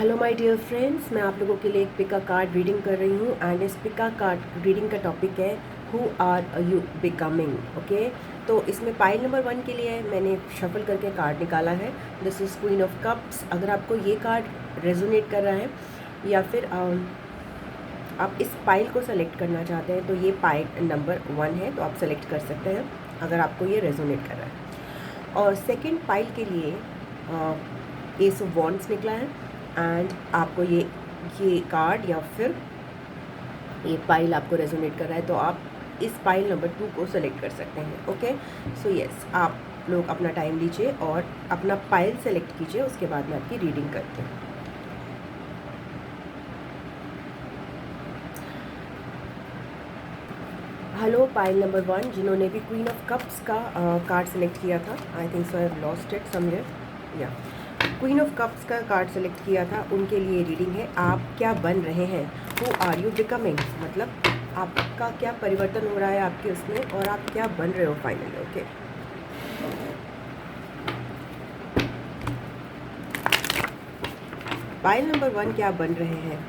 Hello my dear friends, मैं आप लोगों के लिए एक पिका कार्ड रीडिंग कर रही हूँ एंड इस पिका कार्ड रीडिंग का टॉपिक है who are you becoming. Okay, तो इसमें पाइल नंबर 1 के लिए मैंने शफल करके कार्ड निकाला है। This is queen of cups. अगर आपको ये कार्ड रेजोनेट कर रहा है या फिर आप इस पाइल को सेलेक्ट करना चाहते हैं तो ये पाइल नंबर 1 है, तो आप सेलेक्ट कर सकते हैं अगर आपको ये रेजोनेट कर रहा है। और सेकेंड पाइल के लिए एस ऑफ वॉन्ड्स निकला है एंड आपको ये कार्ड या फिर ये पाइल आपको रेजोनेट कर रहा है तो आप इस पाइल नंबर 2 को सेलेक्ट कर सकते हैं। ओके, सो यस, आप लोग अपना टाइम लीजिए और अपना पाइल सेलेक्ट कीजिए, उसके बाद मैं आपकी रीडिंग करती हूँ। हेलो पाइल नंबर 1, जिन्होंने भी क्वीन ऑफ कप्स का कार्ड सेलेक्ट किया था, I think so I have lost it somewhere. या क्वीन ऑफ कप्स का कार्ड सेलेक्ट किया था, उनके लिए रीडिंग है आप क्या बन रहे हैं। हु आर यू बिकमिंग, मतलब आपका क्या परिवर्तन हो रहा है आपके उसमें और आप क्या बन रहे हो फाइनली। ओके, पाइल नंबर 1, क्या बन रहे हैं।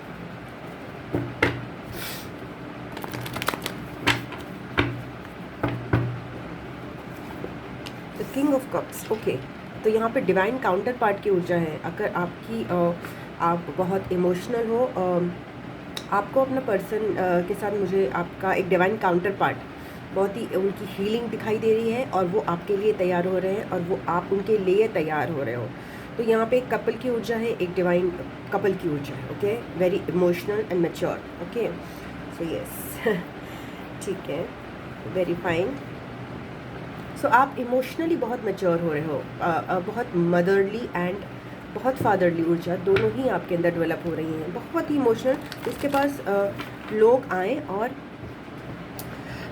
The king of cups. Okay, तो यहाँ पे डिवाइन काउंटर पार्ट की ऊर्जा है। अगर आपकी आप बहुत इमोशनल हो, आपको अपना पर्सन के साथ मुझे आपका एक डिवाइन काउंटर पार्ट बहुत ही उनकी हीलिंग दिखाई दे रही है और वो आपके लिए तैयार हो रहे हैं और वो आप उनके लिए तैयार हो रहे हो। तो यहाँ पे एक कपल की ऊर्जा है, एक डिवाइन कपल की ऊर्जा है। Okay, very emotional and mature. Okay, so yes ठीक है, वेरी फाइन। सो आप इमोशनली बहुत मैच्योर हो रहे हो, बहुत मदरली एंड बहुत फादरली ऊर्जा दोनों ही आपके अंदर डेवलप हो रही हैं, बहुत ही इमोशनल। इसके पास लोग आएँ और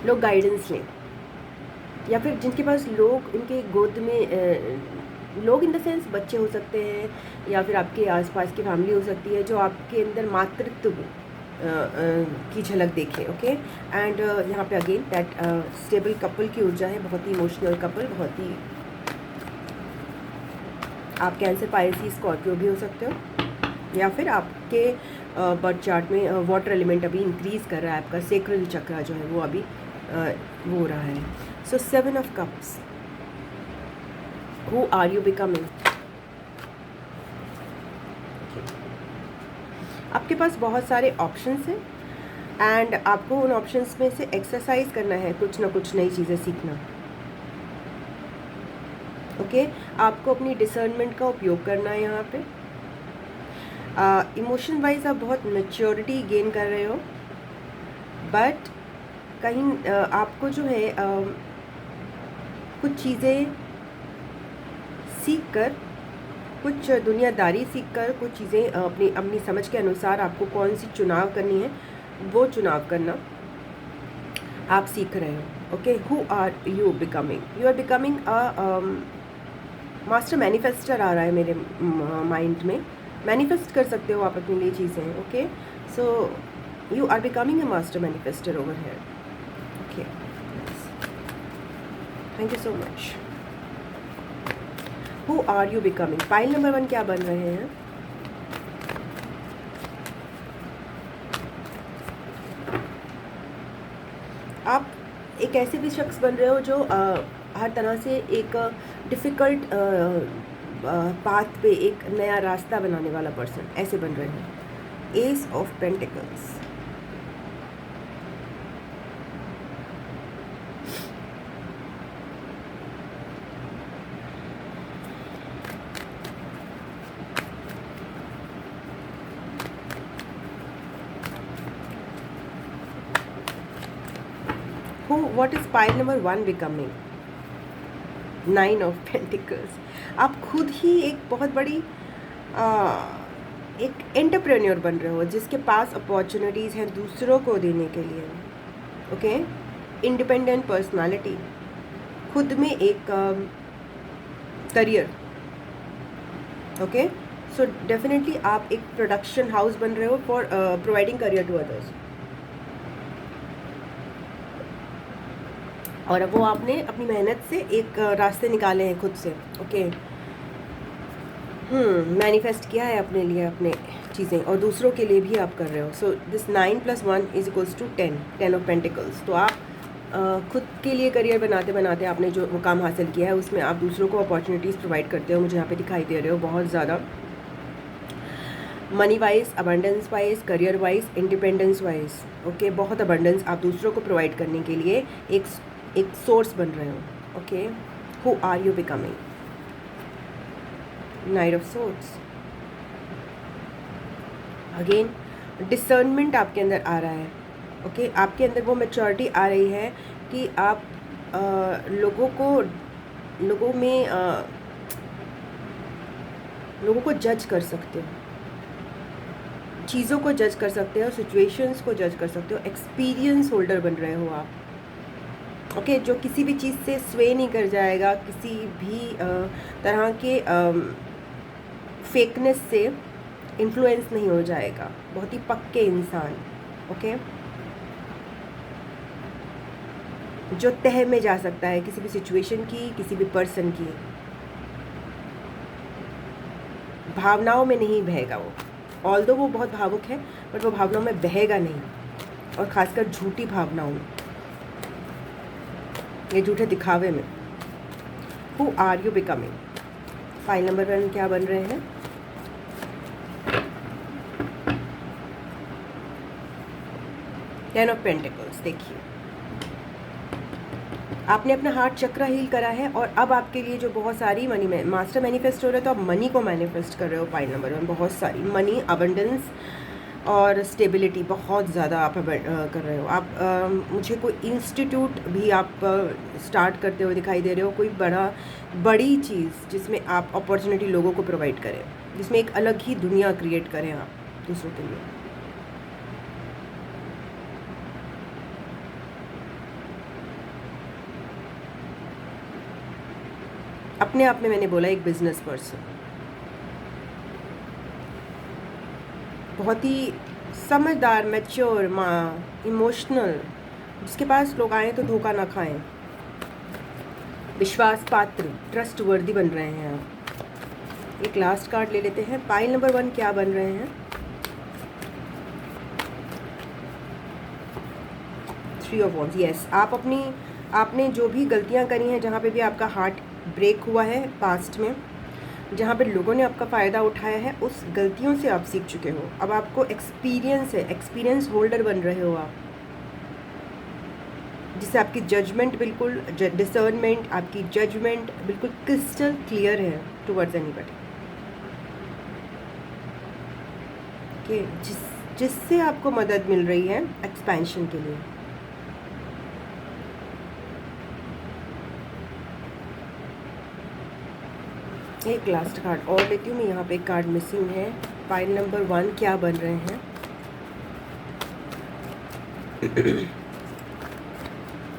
लोग गाइडेंस लें, या फिर जिनके पास लोग उनके गोद में लोग इन द सेंस बच्चे हो सकते हैं या फिर आपके आसपास की फैमिली हो सकती है जो आपके अंदर मातृत्व की झलक देखें। ओके, एंड यहाँ पे अगेन दैट स्टेबल कपल की ऊर्जा है, बहुत ही इमोशनल कपल, बहुत ही आप कैंसर, पाइसेस, स्कॉर्पियो भी हो सकते हो या फिर आपके बर्थ चार्ट में वाटर एलिमेंट अभी इंक्रीज कर रहा है, आपका सेक्रल चक्र जो है वो अभी वो हो रहा है। So 7 of cups, who are you becoming. आपके पास बहुत सारे ऑप्शंस हैं एंड आपको उन ऑप्शंस में से एक्सरसाइज करना है, कुछ ना कुछ नई चीज़ें सीखना। ओके, आपको अपनी डिसर्नमेंट का उपयोग करना है यहाँ पे। इमोशन वाइज आप बहुत मैच्योरिटी गेन कर रहे हो, बट कहीं आपको जो है कुछ चीज़ें सीख कर, कुछ दुनियादारी सीख कर, कुछ चीज़ें अपनी अपनी समझ के अनुसार आपको कौन सी चुनाव करनी है वो चुनाव करना आप सीख रहे हो। Okay, who are you becoming, you are becoming a master manifester आ रहा है मेरे माइंड में। मैनिफेस्ट कर सकते हो आप अपने लिए चीज़ें। Okay, so you are becoming a master manifester over here. Okay, thank you so much. Who are you becoming, pile number 1 क्या बन रहे हैं। आप एक ऐसे भी शख्स बन रहे हो जो हर तरह से एक डिफ़िकल्ट पाथ पे एक नया रास्ता बनाने वाला पर्सन, ऐसे बन रहे हैं। S of pentacles, who what is pile number 1 becoming. 9 of pentacles, आप खुद ही एक बहुत बड़ी एक एंटरप्रेन्योर बन रहे हो जिसके पास अपॉर्चुनिटीज़ हैं दूसरों को देने के लिए। ओके, इंडिपेंडेंट पर्सनालिटी, खुद में एक करियर। ओके, सो डेफिनेटली आप एक प्रोडक्शन हाउस बन रहे हो for providing career to others, और अब वो आपने अपनी मेहनत से एक रास्ते निकाले हैं खुद से। ओके, मैनिफेस्ट किया है अपने लिए अपने चीज़ें, और दूसरों के लिए भी आप कर रहे हो। So this 9+1 is equals to 10 of pentacles. तो आप खुद के लिए करियर बनाते बनाते आपने जो मुकाम हासिल किया है उसमें आप दूसरों को अपॉर्चुनिटीज़ प्रोवाइड करते हो, मुझे यहाँ पे दिखाई दे रहे हो बहुत ज़्यादा। Money wise, abundance wise, career wise, independence wise, okay, बहुत अबंडेंस आप दूसरों को प्रोवाइड करने के लिए एक सोर्स बन रहे हो। Okay, who are you becoming? Knight of swords. Again discernment आपके अंदर आ रहा है। ओके, आपके अंदर वो मैच्योरिटी आ रही है कि आप लोगों को जज कर सकते हो, चीज़ों को जज कर सकते हो, सिचुएशंस को जज कर सकते हो, एक्सपीरियंस होल्डर बन रहे हो आप। ओके, जो किसी भी चीज़ से स्वे नहीं कर जाएगा, किसी भी तरह के फेकनेस से इन्फ्लुएंस नहीं हो जाएगा, बहुत ही पक्के इंसान। ओके, जो तह में जा सकता है किसी भी सिचुएशन की, किसी भी पर्सन की, भावनाओं में नहीं बहेगा वो। ऑल्दो वो बहुत भावुक है बट वो भावनाओं में बहेगा नहीं, और ख़ासकर झूठी भावनाओं में, ये झूठे दिखावे में। Who are you becoming? File number 1 क्या बन रहे हैं? Ten of pentacles. देखिए, आपने अपना हार्ट चक्र हील करा है, और अब आपके लिए जो बहुत सारी मनी में मास्टर मैनिफेस्ट हो रहा है, तो आप मनी को मैनिफेस्ट कर रहे हो। फाइल नंबर 1 बहुत सारी मनी, अबंडेंस और स्टेबिलिटी बहुत ज़्यादा आप कर रहे हो। आप मुझे कोई इंस्टीट्यूट भी आप स्टार्ट करते हुए दिखाई दे रहे हो, कोई बड़ी चीज़ जिसमें आप अपॉर्चुनिटी लोगों को प्रोवाइड करें, जिसमें एक अलग ही दुनिया क्रिएट करें आप दूसरों के लिए। अपने आप में मैंने बोला एक बिजनेस पर्सन, बहुत ही समझदार, मैच्योर, इमोशनल, जिसके पास लोग आए तो धोखा ना खाएं, विश्वास पात्र, ट्रस्ट वर्दी बन रहे हैं आप। एक लास्ट कार्ड ले लेते हैं। पाइल नंबर 1 क्या बन रहे हैं? 3 ऑफ वॉन्ड्स। यस, आपने जो भी गलतियां करी हैं, जहाँ पे भी आपका हार्ट ब्रेक हुआ है पास्ट में, जहाँ पे लोगों ने आपका फ़ायदा उठाया है, उस गलतियों से आप सीख चुके हो। अब आपको एक्सपीरियंस है, एक्सपीरियंस होल्डर बन रहे हो आप, जिससे आपकी जजमेंट बिल्कुल, डिसर्नमेंट, आपकी जजमेंट बिल्कुल क्रिस्टल क्लियर है टुवर्ड्स एनीबॉडी। ओके, जिससे आपको मदद मिल रही है एक्सपेंशन के लिए। एक लास्ट कार्ड और लेती हूँ मैं, यहाँ पे एक कार्ड मिसिंग है। फाइल नंबर 1 क्या बन रहे हैं?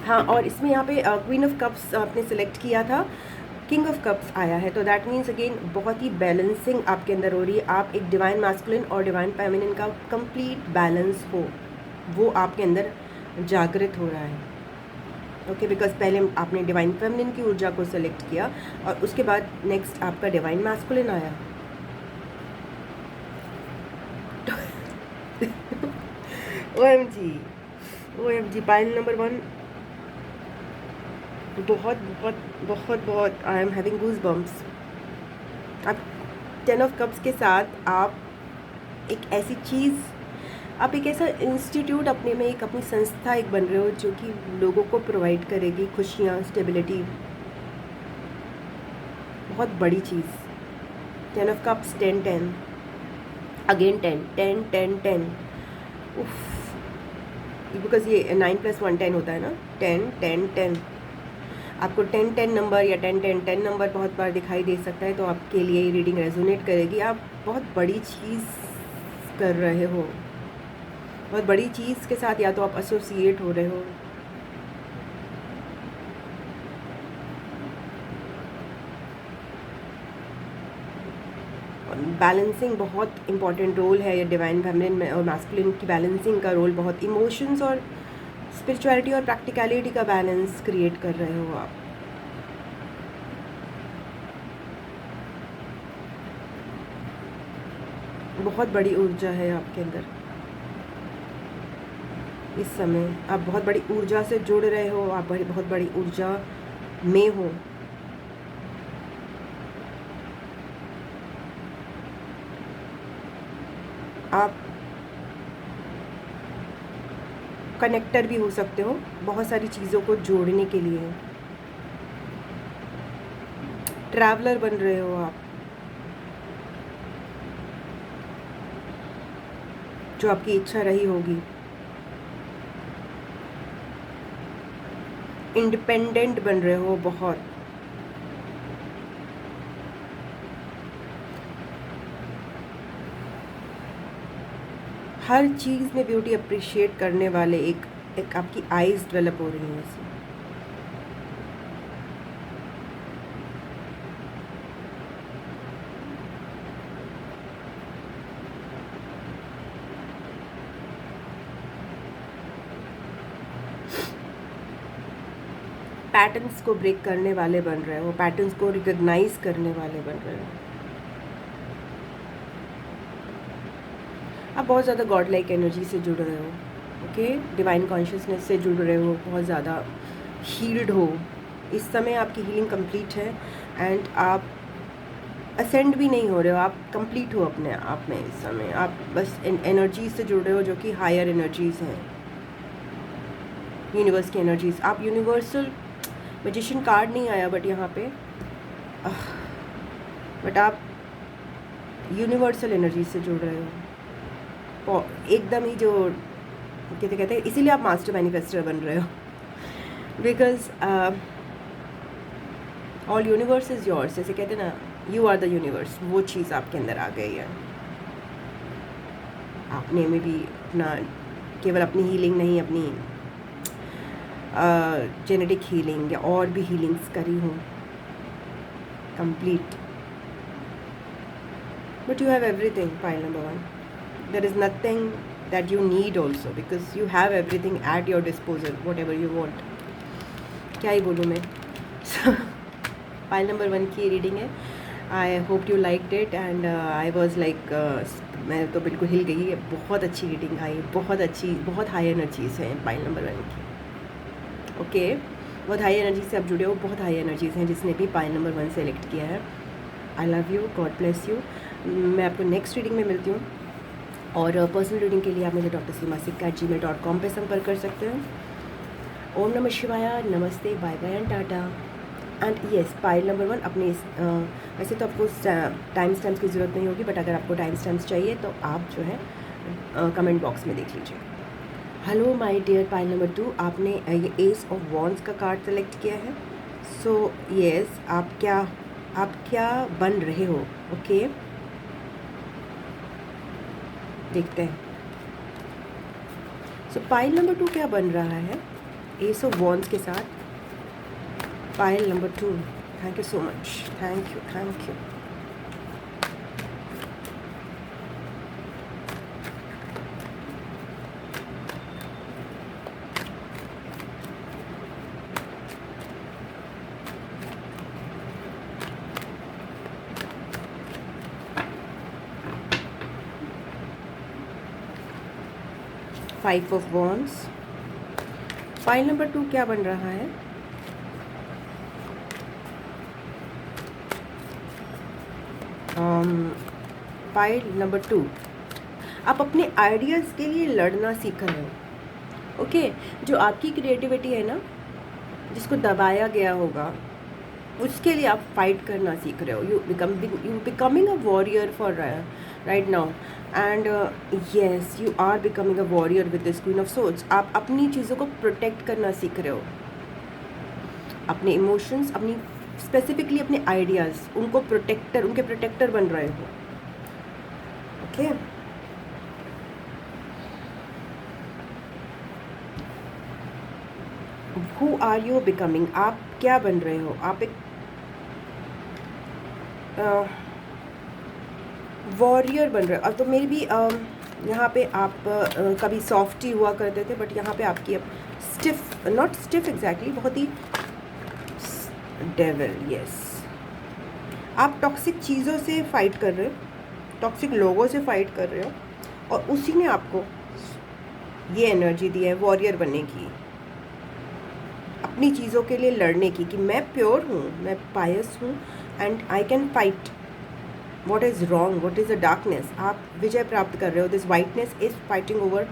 हाँ, और इसमें यहाँ पे क्वीन ऑफ कप्स आपने सेलेक्ट किया था, किंग ऑफ कप्स आया है, तो दैट मीन्स अगेन बहुत ही बैलेंसिंग आपके अंदर हो रही है। आप एक डिवाइन मैस्कुलिन और डिवाइन फेमिनिन का कंप्लीट बैलेंस हो, वो आपके अंदर जागृत हो रहा है। ओके, बिकॉज पहले आपने डिवाइन फेमिनिन की ऊर्जा को सेलेक्ट किया, और उसके बाद नेक्स्ट आपका डिवाइन मैस्कुलिन आया। OMG, पाइल नंबर 1 बहुत बहुत बहुत बहुत, I am having goose bumps. आप 10 ऑफ कप्स के साथ आप एक ऐसी चीज़, आप एक ऐसा इंस्टीट्यूट अपने में, एक अपनी संस्था एक बन रहे हो, जो कि लोगों को प्रोवाइड करेगी खुशियाँ, स्टेबिलिटी, बहुत बड़ी चीज़। 10 ऑफ कप्स, 10 अगेन 10 उफ, बिकॉज ये 9+1 10 होता है ना, 10 आपको 10 नंबर या 10 नंबर बहुत बार दिखाई दे सकता है, तो आपके लिए ये रीडिंग रेजोनेट करेगी। आप बहुत बड़ी चीज़ कर रहे हो, बहुत बड़ी चीज़ के साथ या तो आप एसोसिएट हो रहे हो। बैलेंसिंग बहुत इंपॉर्टेंट रोल है ये डिवाइन फेमिनिन में, और मैस्कुलिन की बैलेंसिंग का रोल बहुत, इमोशंस और स्पिरिचुअलिटी और प्रैक्टिकलिटी का बैलेंस क्रिएट कर रहे हो आप। बहुत बड़ी ऊर्जा है आपके अंदर इस समय। आप बहुत बड़ी ऊर्जा से जुड़ रहे हो, आप बहुत बड़ी ऊर्जा में हो। आप कनेक्टर भी हो सकते हो बहुत सारी चीज़ों को जोड़ने के लिए। ट्रैवलर बन रहे हो आप, जो आपकी इच्छा रही होगी। इंडिपेंडेंट बन रहे हो बहुत। हर चीज़ में ब्यूटी अप्रिशिएट करने वाले एक आपकी आइज़ डेवलप हो रही हैं इसमें। पैटर्न्स को ब्रेक करने वाले बन रहे हो, पैटर्न्स को रिकॉग्नाइज करने वाले बन रहे हो। आप बहुत ज़्यादा गॉड लाइक एनर्जी से जुड़ रहे हो, ओके, डिवाइन कॉन्शियसनेस से जुड़ रहे हो, बहुत ज़्यादा हील्ड हो। इस समय आपकी हीलिंग कंप्लीट है एंड आप असेंड भी नहीं हो रहे हो, आप कंप्लीट हो अपने आप में। इस समय आप बस एनर्जी से जुड़ रहे हो जो कि हायर एनर्जीज़ हैं, यूनिवर्स की एनर्जीज़। आप यूनिवर्सल मैजिशियन कार्ड नहीं आया बट यहाँ पे बट आप यूनिवर्सल एनर्जी से जुड़ रहे हो एकदम ही, जो कहते हैं, इसीलिए आप मास्टर मैनिफेस्टर बन रहे हो, because all universe is yours. जैसे कहते हैं ना, यू आर द यूनिवर्स, वो चीज़ आपके अंदर आ गई है। आपने में भी अपना, केवल अपनी हीलिंग नहीं, अपनी जेनेटिक हीलिंग या और भी हीलिंग्स करी हूँ complete. But you have everything, pile number 1। There is nothing that you need also, because you have everything at your disposal, whatever you want. क्या ही बोलूँ मैं। पाइल नंबर 1 की रीडिंग है। I hope you liked it and I was like, मैं तो बिल्कुल हिल गई है। बहुत अच्छी रीडिंग आई, बहुत अच्छी, बहुत हाई एनर्जीज़ हैं पाइल नंबर 1 की, ओके। बहुत हाई एनर्जी से आप जुड़े हो, बहुत हाई एनर्जीज़ हैं जिसने भी पाइल नंबर 1 सेलेक्ट किया है। I love you, God bless you. मैं आपको नेक्स्ट रीडिंग में मिलती हूँ, और पर्सनल रीडिंग के लिए आप मुझे drsimasic@gmail.com पे संपर्क कर सकते हो। ओम नमः शिवाय, नमस्ते, bye bye and tata. And yes, pile number 1 अपने वैसे तो आपको टाइम स्टैम्प्स की ज़रूरत नहीं होगी, बट अगर आपको टाइम स्टैम्प्स चाहिए तो आप जो है कमेंट बॉक्स में देख लीजिए। Hello my dear pile number 2, आपने ये एस ऑफ वॉन्ड्स का कार्ड सेलेक्ट किया है। सो येस, आप क्या बन रहे हो, ओके, देखते हैं। सो पाइल नंबर 2 क्या बन रहा है एस ऑफ वॉन्ड्स के साथ। Pile number 2, thank you so much, thank you, thank you. Five of wands. Pile number 2 क्या बन रहा है। पाइल नंबर 2, आप अपने आइडियाज़ के लिए लड़ना सीख रहे हो, ओके। जो आपकी क्रिएटिविटी है ना, जिसको दबाया गया होगा, उसके लिए आप फाइट करना सीख रहे हो। You becoming a warrior for right now, and yes, you are becoming a warrior with this queen of swords. आप अपनी चीज़ों को प्रोटेक्ट करना सीख रहे हो, अपने इमोशंस, अपनी स्पेसिफिकली अपने आइडियाज़, उनके प्रोटेक्टर बन रहे हो, okay. Who are you becoming, आप क्या बन रहे हो। आप एक वॉरियर बन रहे हो। अब तो मेरे भी यहाँ पे आप कभी सॉफ्ट ही हुआ करते थे, बट यहाँ पे आपकी अब स्टिफ, नॉट स्टिफ एग्जैक्टली, बहुत ही डेविल, यस। आप टॉक्सिक चीज़ों से फाइट कर रहे हो, टॉक्सिक लोगों से फाइट कर रहे हो, और उसी ने आपको ये एनर्जी दी है वॉरियर बनने की, अपनी चीज़ों के लिए लड़ने की, कि मैं प्योर हूँ, मैं पायस हूँ and I can fight what is wrong, what is the darkness. आप विजय प्राप्त कर रहे हो। This whiteness is fighting over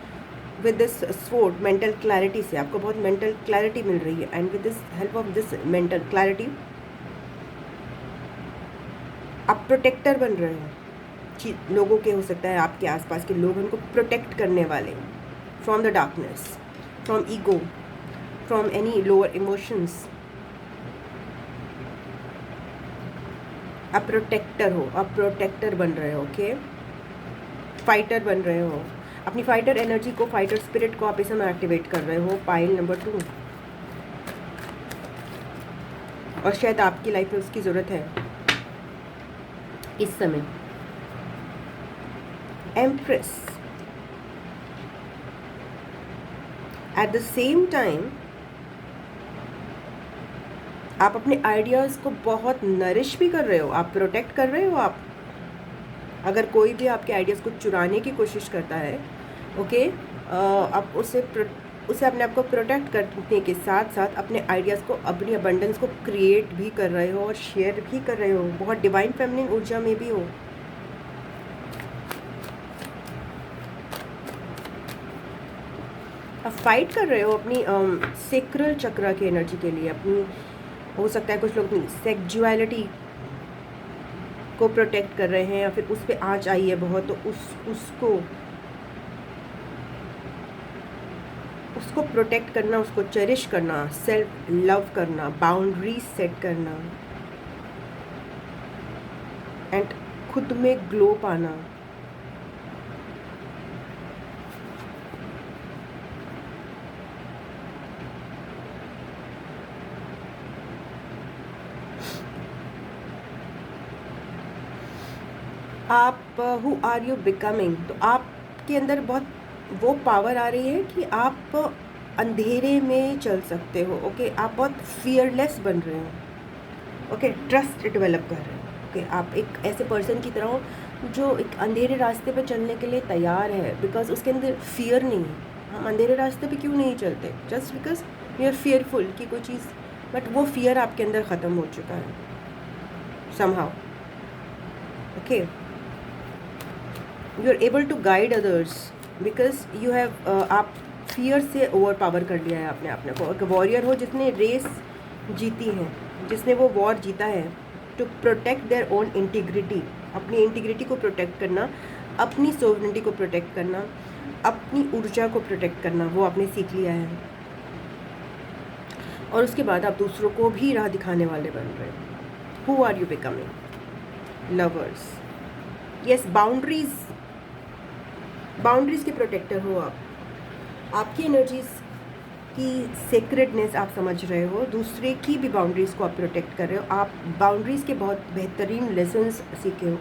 with this sword. Mental clarity से आपको बहुत मेंटल क्लैरिटी मिल रही है, and with this help of this mental clarity आप प्रोटेक्टर बन रहे हो लोगों के, हो सकता है आपके आसपास के लोग उनको प्रोटेक्ट करने वाले, from the darkness, from ego, from any lower emotions. आप प्रोटेक्टर हो, आप प्रोटेक्टर बन रहे हो। ओके, फाइटर बन रहे हो। अपनी फाइटर एनर्जी को, फाइटर स्पिरिट को आप इस समय एक्टिवेट कर रहे हो। पाइल नंबर 2, और शायद आपकी लाइफ में उसकी ज़रूरत है इस समय। Empress, at the same time आप अपने आइडियाज़ को बहुत नरिश भी कर रहे हो, आप प्रोटेक्ट कर रहे हो। आप अगर कोई भी आपके आइडियाज़ को चुराने की कोशिश करता है, ओके, आप उसे अपने आप को प्रोटेक्ट करने के साथ साथ अपने आइडियाज़ को, अपनी अबंडेंस को क्रिएट भी कर रहे हो और शेयर भी कर रहे हो। बहुत डिवाइन फेमिनिन ऊर्जा में भी हो। आप फाइट कर रहे हो अपनी सेक्रल चक्र की एनर्जी के लिए, अपनी, हो सकता है कुछ लोग अपनी सेक्सुअलिटी को प्रोटेक्ट कर रहे हैं, या फिर उस पर आँच आई है बहुत, तो उसको प्रोटेक्ट करना, उसको चेरिश करना, सेल्फ लव करना, बाउंड्रीज सेट करना, एंड खुद में ग्लो पाना। आप हु आर यू बिकमिंग, तो आपके अंदर बहुत वो पावर आ रही है कि आप अंधेरे में चल सकते हो। ओके, आप बहुत फियरलेस बन रहे हो। ओके, ट्रस्ट डेवलप कर रहे हो। ओके, आप एक ऐसे पर्सन की तरह हो जो एक अंधेरे रास्ते पे चलने के लिए तैयार है, बिकॉज उसके अंदर फियर नहीं है। हम अंधेरे रास्ते पे क्यों नहीं चलते? Just because we are fearful कि कोई चीज़, बट वो फियर आपके अंदर ख़त्म हो चुका है somehow. Okay, you are able to guide others because you have, आप फियर से ओवर पावर कर लिया है आपने अपने को। एक वॉरियर हो जिसने रेस जीती है, जिसने वो वॉर जीता है to protect their own integrity, अपनी इंटीग्रिटी को प्रोटेक्ट करना, अपनी सोवरेनिटी को प्रोटेक्ट करना, अपनी ऊर्जा को प्रोटेक्ट करना, वो आपने सीख लिया है। और उसके बाद आप दूसरों को भी राह दिखाने वाले बन रहे हो। Who are you becoming? Lovers. Yes, boundaries के प्रोटेक्टर हो आप। आपकी एनर्जीज़ की सेक्रेडनेस आप समझ रहे हो, दूसरे की भी बाउंड्रीज़ को आप प्रोटेक्ट कर रहे हो। आप बाउंड्रीज़ के बहुत बेहतरीन लेसन्स सीखे हो।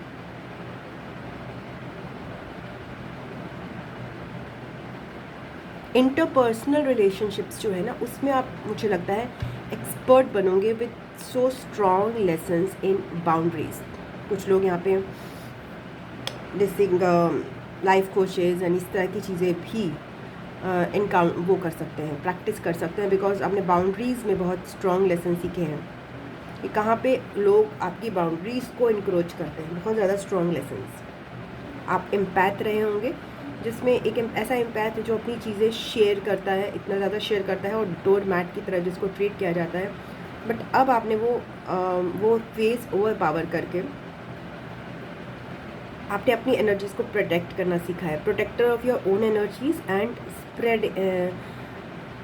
इंटरपर्सनल रिलेशनशिप्स जो है ना, उसमें आप, मुझे लगता है, एक्सपर्ट बनोगे with so strong lessons in boundaries. कुछ लोग यहाँ पे जैसे लाइफ कोचेज़ एंड इस तरह की चीज़ें भी वो कर सकते हैं, प्रैक्टिस कर सकते हैं, बिकॉज आपने बाउंड्रीज़ में बहुत स्ट्रॉन्ग लेसन सीखे हैं कि कहाँ पे लोग आपकी बाउंड्रीज़ को इनक्रोच करते हैं। बहुत ज़्यादा स्ट्रॉन्ग लेसन्स। आप एम्पैथ रहे होंगे, जिसमें एक ऐसा एम्पैथ है जो अपनी चीज़ें शेयर करता है, इतना ज़्यादा शेयर करता है, और डोर मैट की तरह जिसको ट्रीट किया जाता है। बट अब आपने वो फेस ओवर पावर करके आपने अपनी एनर्जीज़ को प्रोटेक्ट करना सीखा है। Protector of your own energies and spread,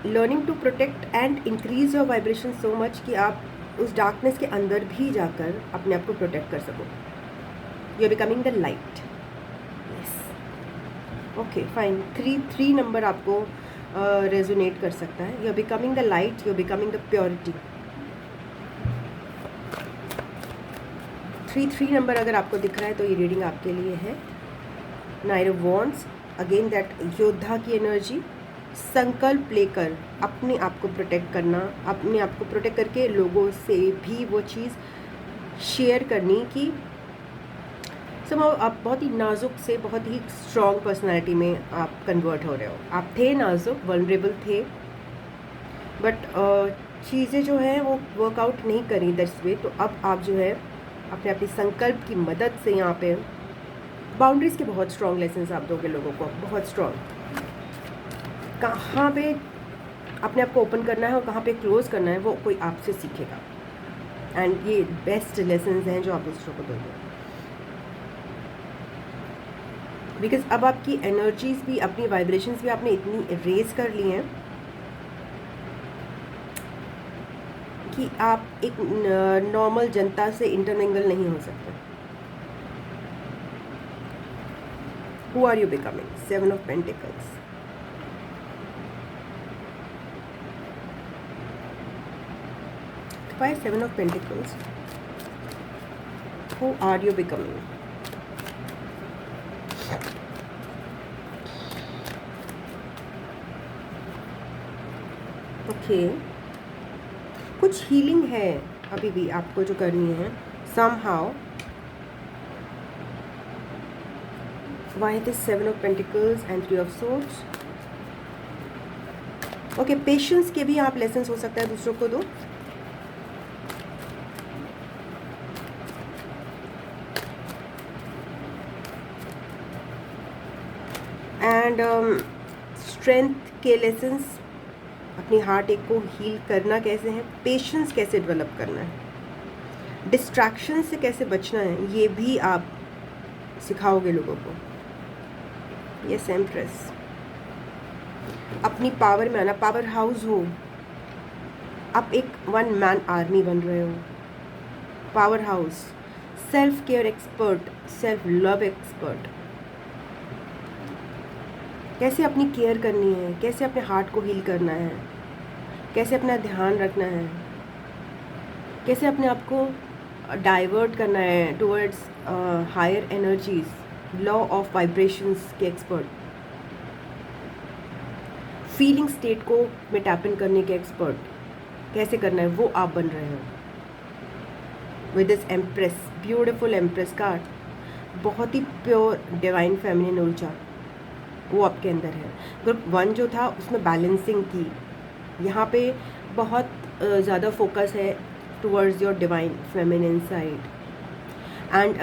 learning to protect and increase your vibration so much कि आप उस डार्कनेस के अंदर भी जाकर अपने आप को प्रोटेक्ट कर सको। You are becoming the light. Yes, okay, fine. 3 number आपको रेजोनेट कर सकता है। You are becoming the light, you are becoming the purity. 3 number अगर आपको दिख रहा है तो ये रीडिंग आपके लिए है। Night of wands, again that योद्धा की एनर्जी। संकल्प लेकर अपने आप को प्रोटेक्ट करना, अपने आप को प्रोटेक्ट करके लोगों से भी वो चीज़ शेयर करनी कि समहाउ आप बहुत ही नाजुक से बहुत ही स्ट्रॉन्ग पर्सनालिटी में आप कन्वर्ट हो रहे हो। आप थे नाजुक, वल्नरेबल थे, बट चीज़ें जो हैं वो वर्कआउट नहीं करी दैट्स वे। तो अब आप जो है अपने अपनी संकल्प की मदद से यहाँ पे बाउंड्रीज़ के बहुत स्ट्रॉन्ग लेसन्स आप दोगे लोगों को, बहुत स्ट्रॉन्ग। कहाँ पे अपने आप को ओपन करना है और कहाँ पे क्लोज़ करना है वो कोई आपसे सीखेगा। एंड ये बेस्ट लेसन्स हैं जो आप दूसरों को दोगे, बिकॉज अब आपकी एनर्जीज भी, अपनी वाइब्रेशंस भी आपने इतनी रेज कर ली हैं कि आप एक नॉर्मल जनता से इंटरमिंगल नहीं हो सकते। Who are you becoming? 7 of Pentacles. Why 7 of Pentacles? Who are you becoming? Okay, कुछ हीलिंग है अभी भी आपको जो करनी है somehow. Why this 7 of Pentacles and 3 of Swords? Okay, patience के भी आप लेसन्स हो सकता है दूसरों को दो। एंड स्ट्रेंथ के लेसन्स, अपनी हार्ट एक को हील करना कैसे है, पेशेंस कैसे डेवलप करना है, डिस्ट्रैक्शन से कैसे बचना है, ये भी आप सिखाओगे लोगों को। यस एम्प्रेस, अपनी पावर में आना, पावर हाउस हो, आप एक 1 मैन आर्मी बन रहे हो, power house, self care expert, self love expert, कैसे अपनी केयर करनी है, कैसे अपने हार्ट को हील करना है, कैसे अपना ध्यान रखना है, कैसे अपने आप को डाइवर्ट करना है towards higher energies, law of vibrations के एक्सपर्ट, फीलिंग स्टेट को में टैप इन करने के एक्सपर्ट, कैसे करना है वो आप बन रहे हो with this empress, beautiful empress card. बहुत ही प्योर डिवाइन फेमिनिन ऊर्जा वो आपके अंदर है। ग्रुप 1 जो था उसमें बैलेंसिंग थी, यहाँ पे बहुत ज़्यादा फोकस है towards your divine feminine side. And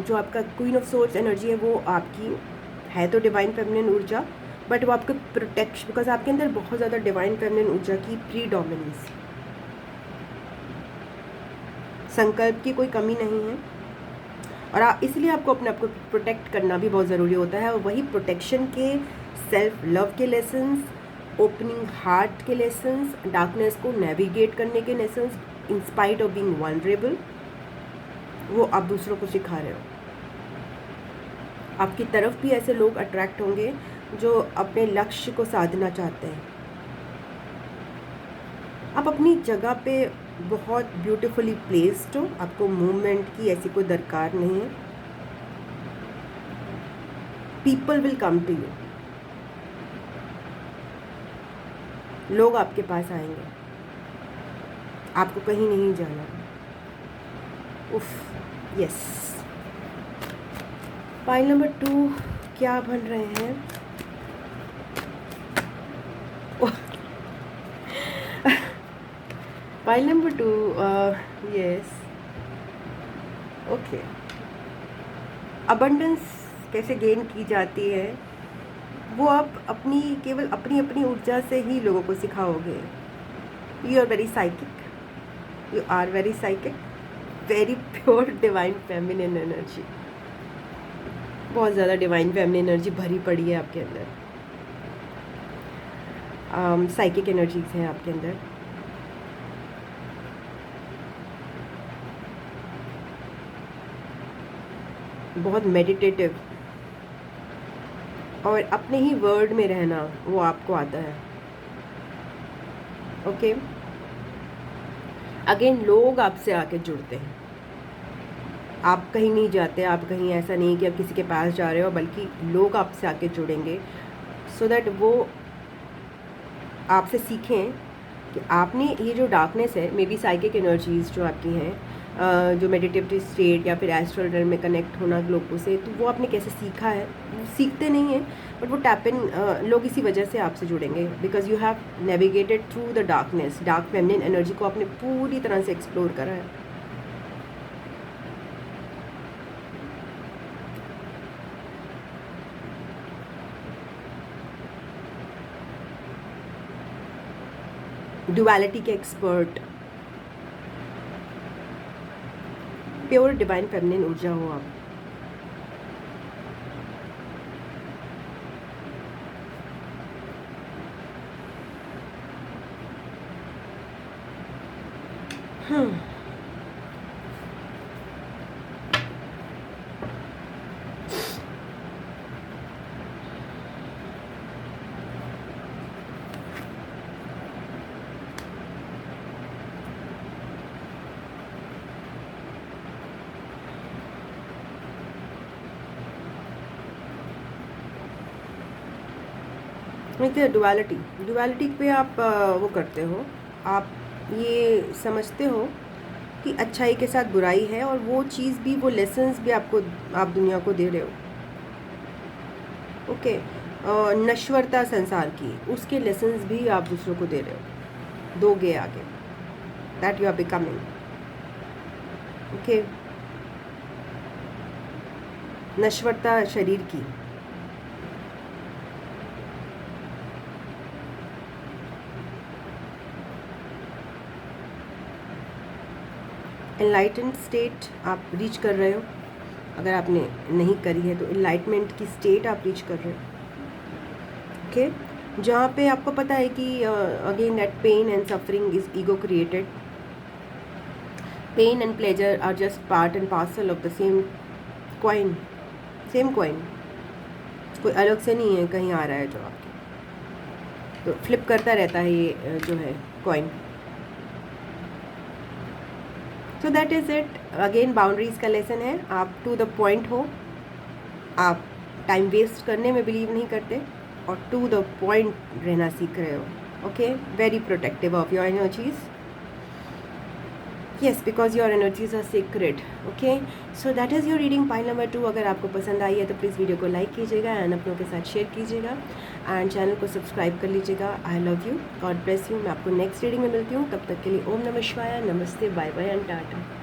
जो आपका क्वीन ऑफ सोर्स एनर्जी है वो आपकी है तो डिवाइन फेमिनिन ऊर्जा, बट वो आपको प्रोटेक्शन, बिकॉज आपके अंदर बहुत ज़्यादा डिवाइन फेमिनिन ऊर्जा की प्रीडोमिनेंस, संकल्प की कोई कमी नहीं है, और आप इसलिए आपको अपने आप को प्रोटेक्ट करना भी बहुत ज़रूरी होता है। और वही प्रोटेक्शन के सेल्फ लव के लेसन्स, ओपनिंग हार्ट के लेसन्स, डार्कनेस को नेविगेट करने के lessons, in spite of being vulnerable, वो आप दूसरों को सिखा रहे हो। आपकी तरफ भी ऐसे लोग अट्रैक्ट होंगे जो अपने लक्ष्य को साधना चाहते हैं। आप अपनी जगह पे बहुत ब्यूटीफुली प्लेस्ड हो, आपको मूवमेंट की ऐसी कोई दरकार नहीं है। People will come to you, लोग आपके पास आएंगे, आपको कहीं नहीं जाना। उफ, यस। पाइल नंबर 2 क्या बन रहे हैं? Pile number 2, yes, okay. Abundance कैसे गेन की जाती है वो आप अपनी केवल अपनी अपनी ऊर्जा से ही लोगों को सिखाओगे। You are very psychic, you are very psychic, very pure divine feminine energy, बहुत ज़्यादा डिवाइन फेमिनिन एनर्जी भरी पड़ी है आपके अंदर। साइकिक एनर्जीज हैं आपके अंदर। बहुत मेडिटेटिव और अपने ही वर्ड में रहना वो आपको आता है। ओके, अगेन लोग आपसे आके जुड़ते हैं, आप कहीं नहीं जाते, आप कहीं ऐसा नहीं कि आप किसी के पास जा रहे हो, बल्कि लोग आपसे आके जुड़ेंगे सो दैट वो आपसे सीखें कि आपने ये जो डार्कनेस है, मे बी साइकिक एनर्जीज जो आपकी हैं, जो मेडिटेटिव स्टेट या फिर एस्ट्रल रियल्म में कनेक्ट होना लोगों से, तो वो आपने कैसे सीखा है, वो सीखते नहीं हैं, बट वो टैप इन लोग इसी वजह से आपसे जुड़ेंगे, because you have navigated through the darkness. Dark feminine energy को आपने पूरी तरह से एक्सप्लोर करा है। ड्युअलिटी के एक्सपर्ट, प्योर डिवाइन फेमिनिन ऊर्जा हो आप। देखिए, डुअलिटी पे आप वो करते हो, आप ये समझते हो कि अच्छाई के साथ बुराई है, और वो चीज़ भी, वो लेसन्स भी आप दुनिया को दे रहे हो। ओके, नश्वरता संसार की, उसके लेसन्स भी आप दूसरों को दे रहे हो, दोगे आगे, that you are becoming. Okay, नश्वरता शरीर की, एनलाइटेंड स्टेट आप रीच कर रहे हो। अगर आपने नहीं करी है तो एनलाइटमेंट की स्टेट आप रीच कर रहे हो। ओके, जहाँ पे आपको पता है कि again that pain and suffering is ego created, pain and pleasure are just part and parcel of the same coin, कोई अलग से नहीं है, कहीं आ रहा है जो आपके, तो फ्लिप करता रहता है ये जो है coin. So that is it. Again boundaries का लेसन है, आप टू द पॉइंट हो, आप टाइम वेस्ट करने में बिलीव नहीं करते, और टू द पॉइंट रहना सीख रहे हो। Okay, very protective of your energies, yes, because your energies are secret. Okay, so that is your reading pile number 2। अगर आपको पसंद आई है तो प्लीज़ वीडियो को लाइक कीजिएगा एंड अपनों के साथ शेयर कीजिएगा, एंड चैनल को सब्सक्राइब कर लीजिएगा। I love you, God bless you. मैं आपको नेक्स्ट रीडिंग में मिलती हूँ, तब तक के लिए ओम नमः शिवाय, नमस्ते, बाय बाय एंड टाटा।